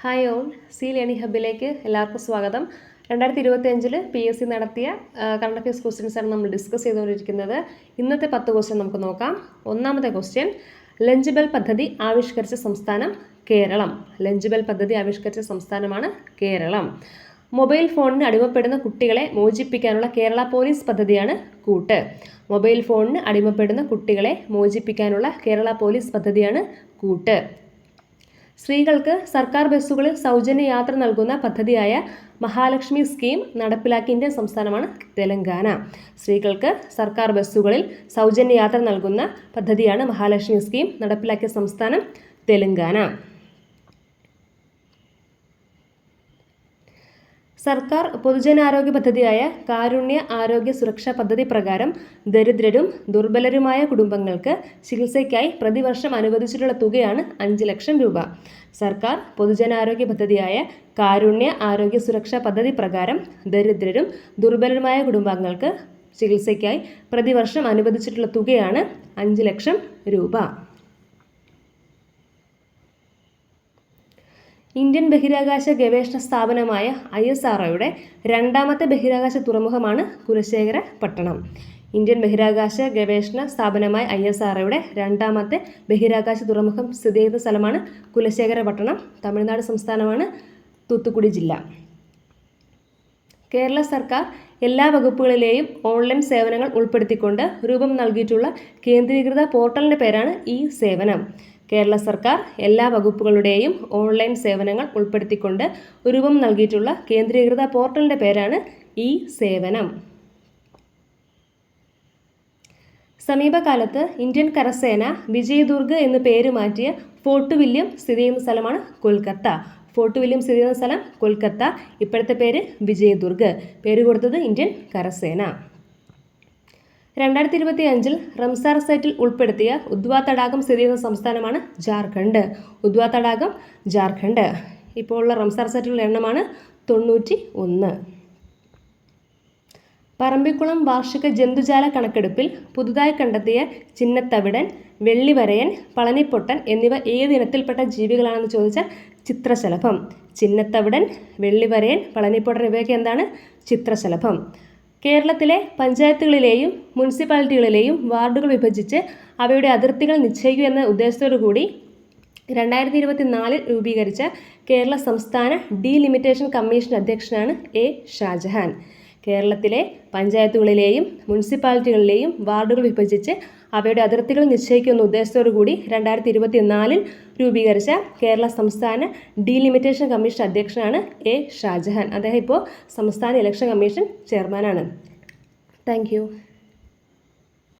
Hi all, C learning ഹബിലേക്ക് എല്ലാവർക്കും സ്വാഗതം. 2025 PSC നടത്തിയ കറണ്ട് അഫയേഴ്സ് ക്വസ്റ്റ്യൻസാണ് നമ്മൾ ഡിസ്കസ് ചെയ്തുകൊണ്ടിരിക്കുന്നത്. ഇന്നത്തെ 10 ക്വസ്റ്റ്യൻ നമുക്ക് നോക്കാം. ഒന്നാമത്തെ ക്വസ്റ്റ്യൻ, ലഞ്ച് ബെൽ പദ്ധതി ആവിഷ്കരിച്ച സംസ്ഥാനം കേരളം. ലഞ്ച് ബെൽ പദ്ധതി ആവിഷ്കരിച്ച സംസ്ഥാനമാണ് കേരളം. മൊബൈൽ ഫോണിന് അടിമപ്പെടുന്ന കുട്ടികളെ മോചിപ്പിക്കാനുള്ള കേരള പോലീസ് പദ്ധതിയാണ് കൂട്ട്. മൊബൈൽ ഫോണിന് അടിമപ്പെടുന്ന കുട്ടികളെ മോചിപ്പിക്കാനുള്ള കേരള പോലീസ് പദ്ധതിയാണ് കൂട്ട്. സ്ത്രീകൾക്ക് സർക്കാർ ബസ്സുകളിൽ സൗജന്യ യാത്ര നൽകുന്ന പദ്ധതിയായ മഹാലക്ഷ്മി സ്കീം നടപ്പിലാക്കിയ ഇന്ത്യൻ സംസ്ഥാനമാണ് തെലങ്കാന. സ്ത്രീകൾക്ക് സർക്കാർ ബസ്സുകളിൽ സൗജന്യ യാത്ര നൽകുന്ന പദ്ധതിയാണ് മഹാലക്ഷ്മി സ്കീം നടപ്പിലാക്കിയ സംസ്ഥാനം തെലങ്കാന. സർക്കാർ പൊതുജനാരോഗ്യ പദ്ധതിയായ കാരുണ്യ ആരോഗ്യ സുരക്ഷാ പദ്ധതി പ്രകാരം ദരിദ്രരും ദുർബലരുമായ കുടുംബങ്ങൾക്ക് ചികിത്സയ്ക്കായി പ്രതിവർഷം അനുവദിച്ചിട്ടുള്ള തുകയാണ് 5 ലക്ഷം രൂപ. സർക്കാർ പൊതുജനാരോഗ്യ പദ്ധതിയായ കാരുണ്യ ആരോഗ്യ സുരക്ഷാ പദ്ധതി പ്രകാരം ദരിദ്രരും ദുർബലരുമായ കുടുംബങ്ങൾക്ക് ചികിത്സയ്ക്കായി പ്രതിവർഷം അനുവദിച്ചിട്ടുള്ള തുകയാണ് 5 ലക്ഷം രൂപ. ഇന്ത്യൻ ബഹിരാകാശ ഗവേഷണ സ്ഥാപനമായ ISROയുടെ രണ്ടാമത്തെ ബഹിരാകാശ തുറമുഖമാണ് കുലശേഖരപട്ടണം. ഇന്ത്യൻ ബഹിരാകാശ ഗവേഷണ സ്ഥാപനമായ ISROയുടെ രണ്ടാമത്തെ ബഹിരാകാശ തുറമുഖം സ്ഥിതി ചെയ്യുന്ന സ്ഥലമാണ് കുലശേഖരപട്ടണം. തമിഴ്നാട് സംസ്ഥാനമാണ്, തൂത്തുക്കുടി ജില്ല. കേരള സർക്കാർ എല്ലാ വകുപ്പുകളിലെയും ഓൺലൈൻ സേവനങ്ങൾ ഉൾപ്പെടുത്തിക്കൊണ്ട് രൂപം നൽകിയിട്ടുള്ള കേന്ദ്രീകൃത പോർട്ടലിൻ്റെ പേരാണ് ഇ-സേവനം. കേരള സർക്കാർ എല്ലാ വകുപ്പുകളുടെയും ഓൺലൈൻ സേവനങ്ങൾ ഉൾപ്പെടുത്തിക്കൊണ്ട് രൂപം നൽകിയിട്ടുള്ള കേന്ദ്രീകൃത പോർട്ടലിൻ്റെ പേരാണ് ഇ-സേവനം. സമീപകാലത്ത് ഇന്ത്യൻ കരസേന വിജയദുർഗ് എന്ന് പേര് മാറ്റിയ ഫോർട്ട് വില്യം സ്ഥിതി ചെയ്യുന്ന സ്ഥലമാണ് കൊൽക്കത്ത. ഫോർട്ട് വില്യം സ്ഥിതി ചെയ്യുന്ന സ്ഥലം കൊൽക്കത്ത. ഇപ്പോഴത്തെ പേര് വിജയദുർഗ്. പേര് കൊടുത്തത് ഇന്ത്യൻ കരസേന. 2025 റംസാർ സൈറ്റിൽ ഉൾപ്പെടുത്തിയ ഉദ്വാ തടാകം സ്ഥിതി ചെയ്യുന്ന സംസ്ഥാനമാണ് ജാർഖണ്ഡ്. ഉദ്വാ തടാകം ജാർഖണ്ഡ്. ഇപ്പോൾ ഉള്ള റംസാർ സൈറ്റിലുള്ള എണ്ണമാണ് 91. പറമ്പിക്കുളം വാർഷിക ജന്തുജാല കണക്കെടുപ്പിൽ പുതുതായി കണ്ടെത്തിയ ചിന്നത്തവിടൻ, വെള്ളിവരയൻ, പളനിപ്പൊട്ടൻ എന്നിവ ഏത് ഇനത്തിൽപ്പെട്ട ജീവികളാണെന്ന് ചോദിച്ചാൽ ചിത്രശലഭം. ചിന്നത്തവിടൻ, വെള്ളിവരയൻ, പളനിപ്പൊട്ടൻ ഇവയൊക്കെ എന്താണ്? ചിത്രശലഭം. കേരളത്തിലെ പഞ്ചായത്തുകളിലെയും മുനിസിപ്പാലിറ്റികളിലെയും വാർഡുകൾ വിഭജിച്ച് അവയുടെ അതിർത്തികൾ നിശ്ചയിക്കുക എന്ന ഉദ്ദേശത്തോടു കൂടി 2024 രൂപീകരിച്ച കേരള സംസ്ഥാന ഡീലിമിറ്റേഷൻ കമ്മീഷൻ അധ്യക്ഷനാണ് A. ഷാജഹാൻ. കേരളത്തിലെ പഞ്ചായത്തുകളിലെയും മുനിസിപ്പാലിറ്റികളിലെയും വാർഡുകൾ വിഭജിച്ച് അവയുടെ അതിർത്തികൾ നിശ്ചയിക്കുന്ന ഉദ്ദേശത്തോടു കൂടി 2024 രൂപീകരിച്ച കേരള സംസ്ഥാന ഡീലിമിറ്റേഷൻ കമ്മീഷൻ അധ്യക്ഷനാണ് A. ഷാജഹാൻ. അദ്ദേഹം ഇപ്പോൾ സംസ്ഥാന ഇലക്ഷൻ കമ്മീഷൻ ചെയർമാനാണ്. താങ്ക്